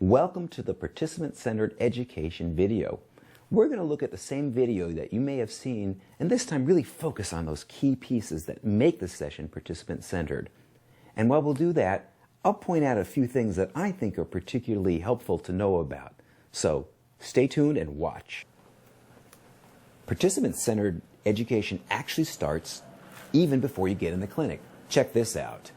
Welcome to the Participant-Centered Education video. We're going to look at the same video that you may have seen, and this time really focus on those key pieces that make the session participant-centered. And while we'll do that, I'll point out a few things that I think are particularly helpful to know about. So stay tuned and watch. Participant-centered education actually starts even before you get in the clinic. Check this out.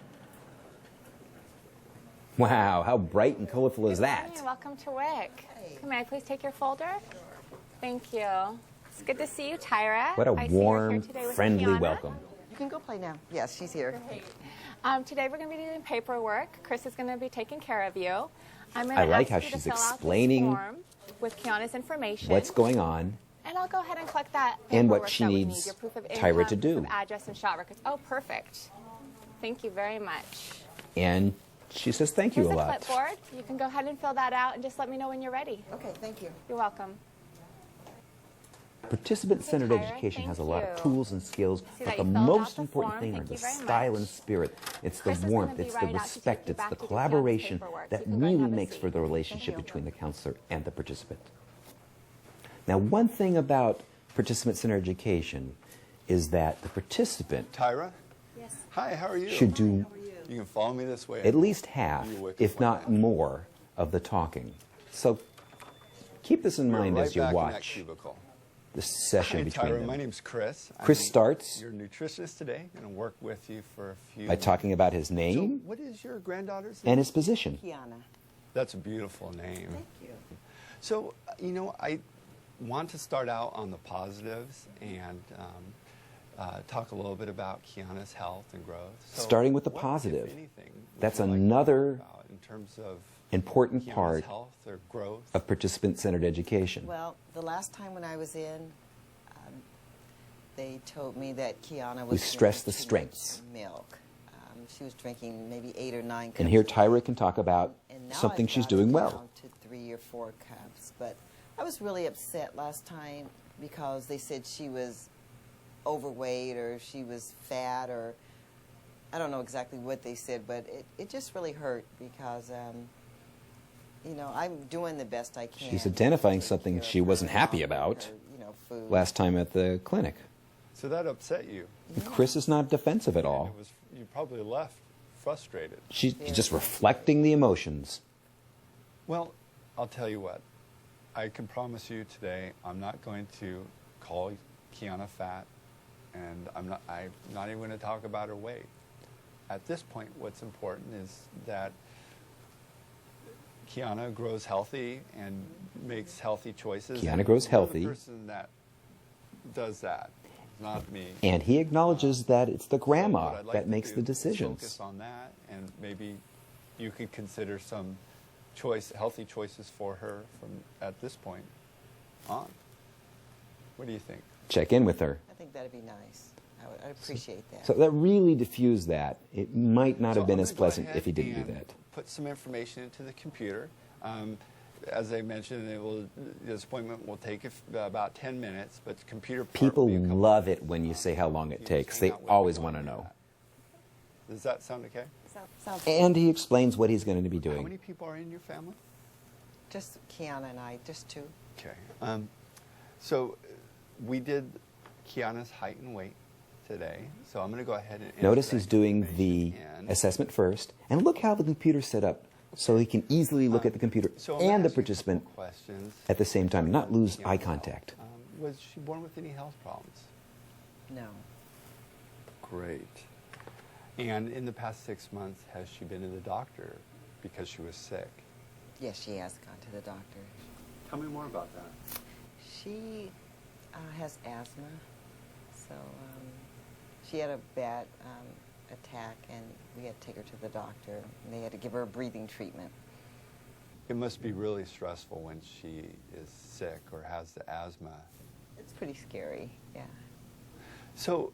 Wow, how bright and colorful is that? Hey, welcome to WIC. May I please take your folder? Thank you. It's good to see you, Tyra. What a warm, friendly welcome. You can go play now. Yes, she's here. Great. Today we're going to be doing paperwork. Chris is going to be taking care of you. I like how she's explaining with Kiana's information. What's going on. And I'll go ahead and collect that and what she needs your proof of Tyra to do. Proof of address and shot records. Oh, perfect. Thank you very much. And she says thank you a lot. Here's a clipboard. You can go ahead and fill that out and just let me know when you're ready. Okay, thank you. You're welcome. Participant-centered education has a lot of tools and skills, but the most important thing are the style and spirit. It's the warmth, it's the respect, it's the collaboration that really makes for the relationship between the counselor and the participant. Now, one thing about participant-centered education is that the participant Tyra? Yes. Hi, how are you? Should do you can follow me this way. At least half, if not more, of the talking. So keep this in mind as you watch the session between them. My name's Chris. Chris starts your nutritionist today. I'm going to work with you for a few by talking about his name. So what is your granddaughter's name? And his position. Kiana. That's a beautiful name. Thank you. So, you know, I want to start out on the positives and talk a little bit about Kiana's health and growth. So starting with the positive. That's another in terms of important Kiana's part health or growth of participant-centered education. Well, the last time when I was in, they told me that Kiana was stress the too much strengths. Milk. She was drinking maybe 8 or 9 cups. And here Tyra can talk about something she's doing well. Down to 3 or 4 cups. But I was really upset last time because they said she was overweight or she was fat, or I don't know exactly what they said, but it just really hurt because you know, I'm doing the best I can. She's identifying something she wasn't happy about last time at the clinic. So that upset you? Chris is not defensive at all. You probably left frustrated. She's just reflecting the emotions. Well, I'll tell you what. I can promise you today I'm not going to call Kiana fat, and I'm not even going to talk about her weight. At this point, what's important is that Kiana grows healthy and makes healthy choices. Kiana grows healthy. The person that does that, not me. And he acknowledges that it's the grandma so that makes the decisions. Focus on that, and maybe you could consider some healthy choices for her from at this point on. What do you think? Check in with her. I think that'd be nice. I'd appreciate that. So that really diffused that. It might not have been as pleasant if he didn't do that. Put some information into the computer. As I mentioned, this appointment will take about 10 minutes, but the computer part People will be a couple love it minutes. when you say how long it takes. Hang They out with always me want to while I do know. that. Does that sound okay? Sounds And he explains what he's going to be How many doing. people are in your family? just Kiana and I, just 2. Okay. So we did Kiana's height and weight today. So I'm going to go ahead and Notice he's doing the assessment first. And look how the computer's set up so he can easily look at the computer and the participant at the same time, not lose eye contact. Was she born with any health problems? No. Great. And in the past 6 months, has she been to the doctor because she was sick? Yes, she has gone to the doctor. Tell me more about that. She has asthma, so she had a bad attack, and we had to take her to the doctor, and they had to give her a breathing treatment. It must be really stressful when she is sick or has the asthma. It's pretty scary, yeah. So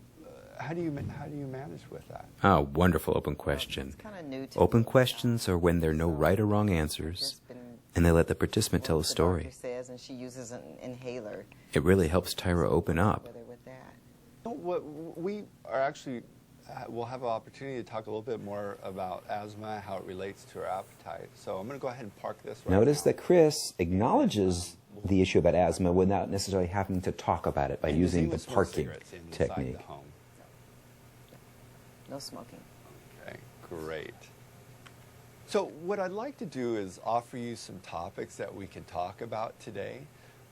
how do you manage with that? Oh, wonderful open question. It's kind of new to Open me. questions are when there are no right or wrong answers, Just been and they let the participant tell a what the story. doctor says, and she uses an inhaler. It really helps Tyra open up. With her with that. What we are actually we'll have an opportunity to talk a little bit more about asthma, how it relates to our appetite. So I'm going to go ahead and park this right Notice now. that Chris acknowledges the issue about asthma without necessarily having to talk about it by And does using the anyone smoke parking cigarettes inside technique. the home? No smoking. Okay, great. So what I'd like to do is offer you some topics that we can talk about today.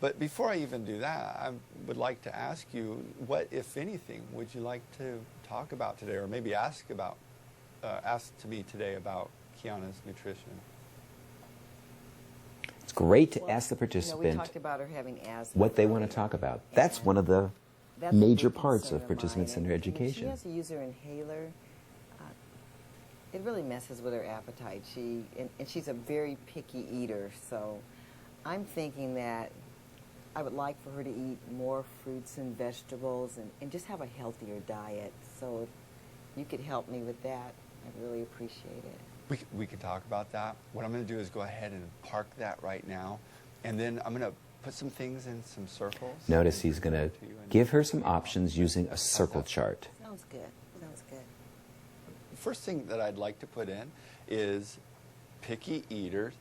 But before I even do that, I would like to ask you, what, if anything, would you like to talk about today, or maybe ask to me today about Kiana's nutrition? It's great to Well, ask the we participant talked about her having asthma. what they want to earlier. talk about. That's And one of the that's a major big parts concern of participant-centered mine. And when education. she has to use her inhaler, it really messes with her appetite. And she's a very picky eater, so I'm thinking that I would like for her to eat more fruits and vegetables and just have a healthier diet. So if you could help me with that, I'd really appreciate it. We can talk about that. What I'm going to do is go ahead and park that right now, and then I'm going to put some things in some circles. Notice he's going to give her some options using a circle chart. Sounds good. Sounds good. The first thing that I'd like to put in is picky eaters.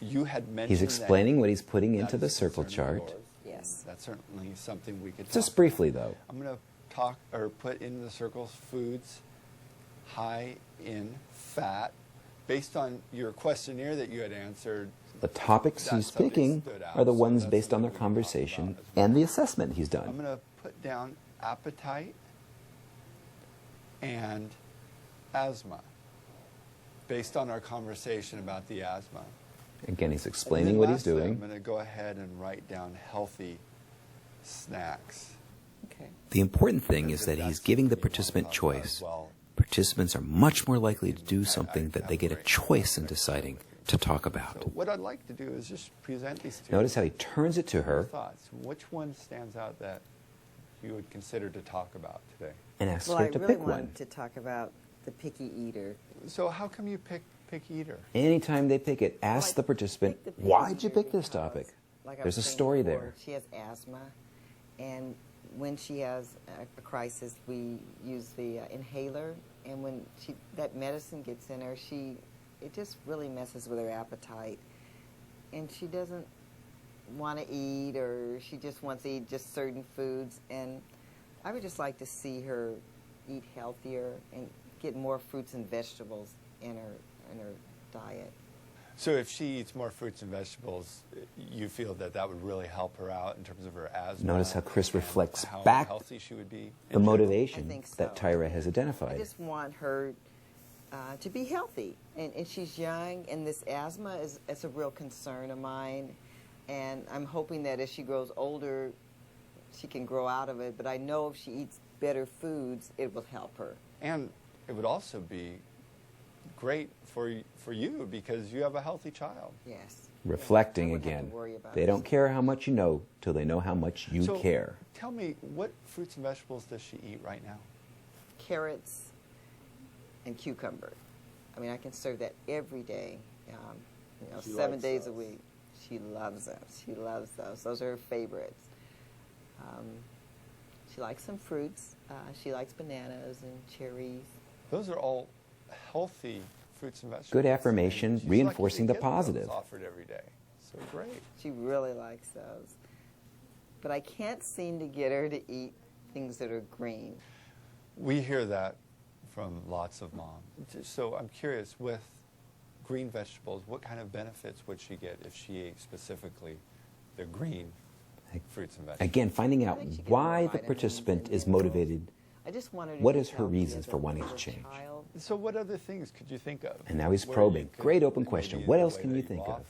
You had mentioned He's explaining what he's putting that into the is a circle concern of chart. yours. Yes. That's certainly something we could Just talk briefly, about. though. I'm going to talk or put in the circles foods high in fat. Based on your questionnaire that you had answered, The topics that he's subject picking stood out, are the so ones that's based on something their we can talk conversation about as well. and the assessment he's I'm done. going to put down appetite and asthma based on our conversation about the asthma. Again, he's And explaining then what he's lastly, doing. I'm going to go ahead and write down healthy snacks. Okay. The important thing is Because that if he's that's giving the something you wanna participant talk about as choice. well. Participants are much more likely to do something that have they get a great choice in knowledge. deciding to talk So about. what I'd like to do is just present these to Notice you. how he turns it to Your her thoughts. Which one stands out that you would consider to talk about today? and asks Well, her I to really pick wanted one. to talk about the picky eater. So how come you pick eater? Anytime they pick it, ask the participant, Pick the picky why'd you eater pick this because, topic? like I There's a was saying story before, there. She has asthma, and when she has a crisis, we use the inhaler, and when that medicine gets in her, it just really messes with her appetite, and she doesn't want to eat, or she just wants to eat just certain foods, and I would just like to see her eat healthier and get more fruits and vegetables in her diet. So if she eats more fruits and vegetables, you feel that would really help her out in terms of her asthma? Notice how Chris and reflects how back healthy she would be in The general? motivation I think that so. Tyra has I identified. just want her to be healthy, and she's young, and this asthma is a real concern of mine, and I'm hoping that as she grows older, she can grow out of it. But I know if she eats better foods, it will help her. And it would also be great for you because you have a healthy child. Yes. Reflecting I wouldn't have to again. worry about They it. don't care how much you know till they know how much you So care. Tell me, what fruits and vegetables does she eat right now? Carrots and cucumber. I mean, I can serve that every day, She 7 likes days a those. week. She loves those. She loves those. Those are her favorites. She likes some fruits. She likes bananas and cherries. Those are all healthy fruits and vegetables. Good affirmation, And she's reinforcing lucky the to get those positive. offered every day. So great. She really likes those. But I can't seem to get her to eat things that are green. We hear that from lots of moms. So I'm curious, with green vegetables, what kind of benefits would she get if she ate specifically the green fruits and vegetables? Again, finding I out think she gets why more the vitamins participant and is minerals. motivated. I just want her to What be is her healthy reasons as for a wanting to little change? child. So what other things could you think of? And now he's where probing. you could- Great open maybe question. in What the else way can that you think of?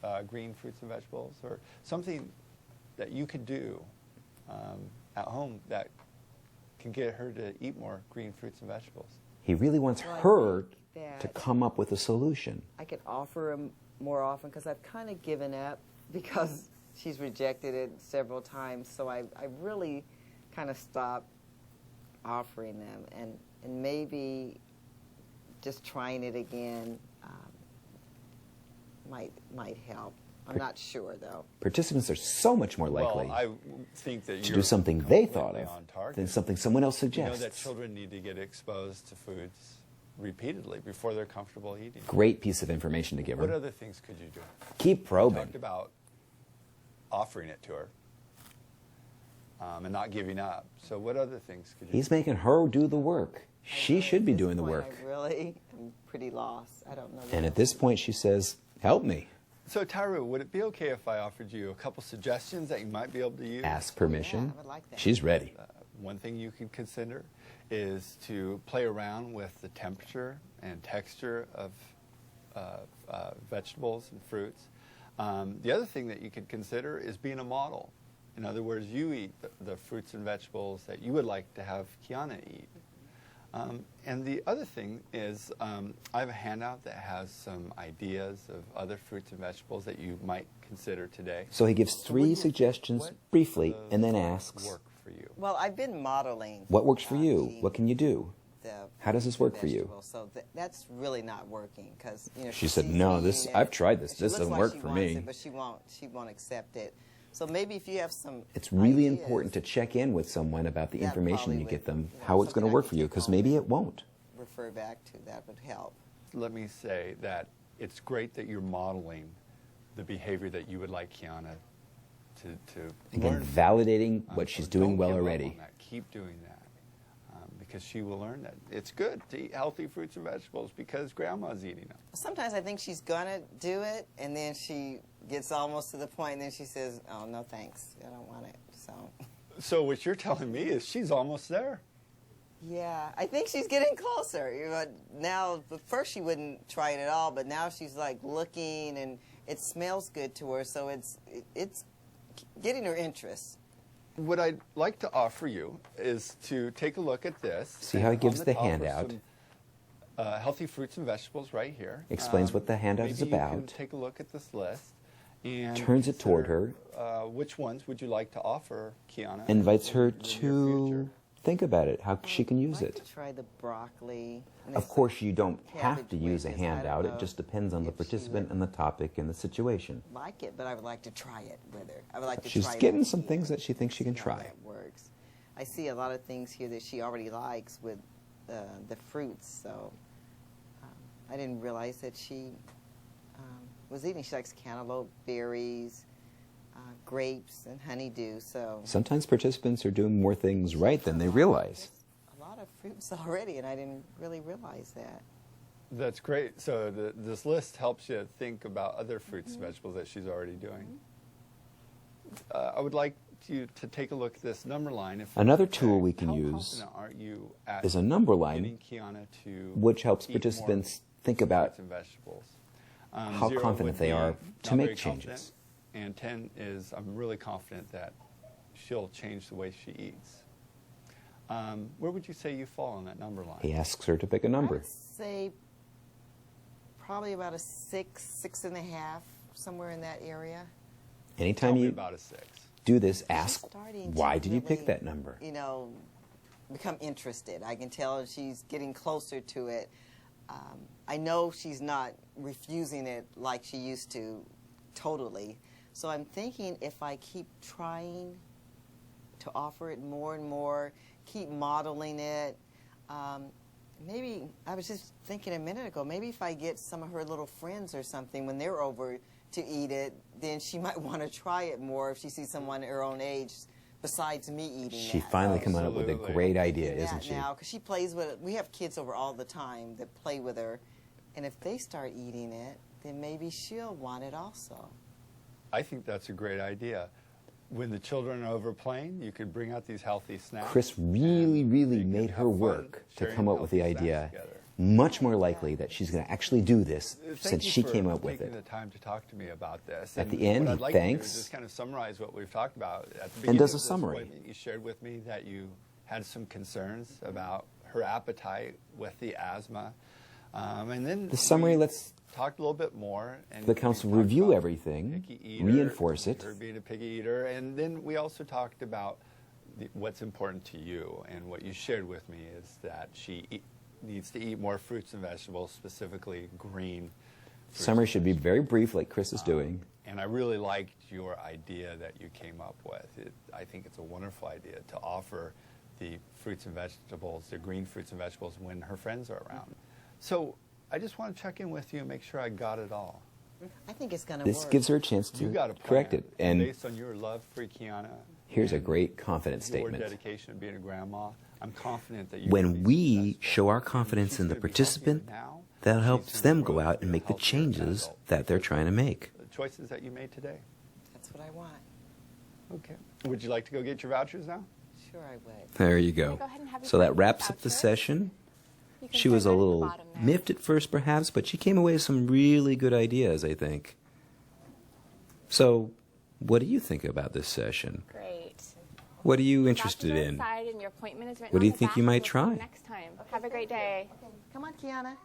offer, green fruits and vegetables, or something that you could do at home that can get her to eat more green fruits and vegetables? He really wants Well, I her think to that come up with a solution. I could offer them more often because I've kind of given up because she's rejected it several times. So I really kind of stopped offering them, and maybe just trying it again might help. I'm not sure, though. Participants are so much more likely Well, I think that to you're do something they thought completely of on target. than something someone else You know suggests. that children need to get exposed to foods repeatedly before they're comfortable eating. Great piece of information to give What her. other things could you do? Keep We probing. talked about offering it to her and not giving up. So what other things could you He's do? making her do the work. She should be At this doing the point, work. I really am pretty lost. I don't know. And what at this point, she says, help me. So Tyru, would it be okay if I offered you a couple suggestions that you might be able to use? Ask permission. Yeah, I would like that. She's ready. One thing you could consider is to play around with the temperature and texture of vegetables and fruits. The other thing that you could consider is being a model. In other words, you eat the fruits and vegetables that you would like to have Kiana eat. And the other thing is I have a handout that has some ideas of other fruits and vegetables that you might consider today. So he gives So what three do you- suggestions what briefly does and then asks, work for you? Well, I've been modeling. what works for you? eating What can you do? the How does this fruit work and for you? vegetables. So that's really not working because She said, sees "No, me this- eating it, I've tried this. and she This looks doesn't like work she for wants me." it, but she won't accept it. So maybe if you have some It's really ideas, important to check in with someone about the that information probably you would, get them, you know, how it's going something to I work could for you, take because home maybe and it won't. refer back to. That would help. Let me say that it's great that you're modeling the behavior that you would like Kiana to Again, learn. validating what So she's doing don't well give up already. on that. Keep doing that because she will learn that it's good to eat healthy fruits and vegetables because grandma's eating them. Sometimes I think she's gonna do it, and then she gets almost to the point, and then she says, "Oh no, thanks, I don't want it." So. So what you're telling me is she's almost there. Yeah, I think she's getting closer. You know, now, at first she wouldn't try it at all, but now she's like looking, and it smells good to her, so it's getting her interest. What I'd like to offer you is to take a look at this. See how he and gives on the top are handout. some, healthy fruits and vegetables right here. Explains what the handout is maybe You about. can take a look at this list and Turns it toward consider, which ones would you like to offer Kiana? Invites her in the near to future? think about it, how she can use I'd like it. to try the broccoli. And Of it's course, you don't cabbage have to use a wedges. I don't handout. It know just depends on the if she participant would and the topic and the situation. like it, but I would like to try it with her. I would like to She's try it getting with some Kiana, things that she thinks she can see how try. that works. I see a lot of things here that she already likes with the fruits, so I didn't realize that she was eating. She likes cantaloupe, berries, grapes, and honeydew. So Sometimes participants are doing more things right than they realize. a lot of fruits already, and I didn't really realize that. That's great. So this list helps you think about other fruits and vegetables that she's already doing. I would like you to take a look at this number line. If Another okay. tool we can How use confident are you at is a number line, getting Kiana to which helps eat more participants think about fruits and vegetables? how 0 confident would they be are not to make very confident, changes. And 10 is I'm really confident that she'll change the way she eats. Where would you say you fall on that number line? He asks her to pick a number. I'd say probably about a 6, 6.5, somewhere in that area. Tell Anytime me you about a 6. do this, She's ask, starting why to did you pick really, that number? You know, become interested. I can tell she's getting closer to it. I know she's not refusing it like she used to totally. So I'm thinking if I keep trying to offer it more and more, keep modeling it, maybe, I was just thinking a minute ago, maybe if I get some of her little friends or something when they're over to eat it, then she might want to try it more if she sees someone her own age besides me eating She that. finally come up with a Absolutely. great idea, Thinking isn't that she? now, because she plays with it. We have kids over all the time that play with her, and if they start eating it, then maybe she'll want it also. I think that's a great idea. When the children are over playing, you could bring out these healthy snacks. Chris really, and really they can made have her fun work to sharing come up with the healthy snacks idea. together. Much more likely that she's going to actually do this Thank since you she for came up with taking it. the time to talk to me about this. At And the end, what he I'd like to do thanks. is just kind of summarize what we've talked about. At the And beginning does a of this summary. appointment, you shared with me that you had some concerns about her appetite with the asthma. And then The summary, we let's talked a little bit more. And the we council talked review about everything, picky eater, reinforce it. her being a picky eater, and then we also talked about what's important to you. And what you shared with me is that she needs to eat more fruits and vegetables, specifically green. fruits Summary and should be very brief, like Chris is doing, And I really liked your idea that you came up with. I think it's a wonderful idea to offer the fruits and vegetables, the green fruits and vegetables, when her friends are around. So I just want to check in with you and make sure I got it all. I think it's going to work. This gives her a chance You to got a plan. correct it. And based on your love for Kiana, here's a and great confident your statement. dedication to being a grandma, I'm confident that you When we show our confidence in the participant, that helps them go out and make the changes that they're trying to make. The choices that you made today. That's what I want. Okay. Would you like to go get your vouchers now? Sure I would. There you go. Go ahead and have your So that vouchers. wraps up the session. You can She was sit a right at the little bottom there. miffed at first, perhaps, but she came away with some really good ideas, I think. So, what do you think about this session? Great. What are you Vouchers interested are in? inside and your appointment is written What do on you the think back, you and might we'll see try? Next time. Have a great day. Come on, Kiana.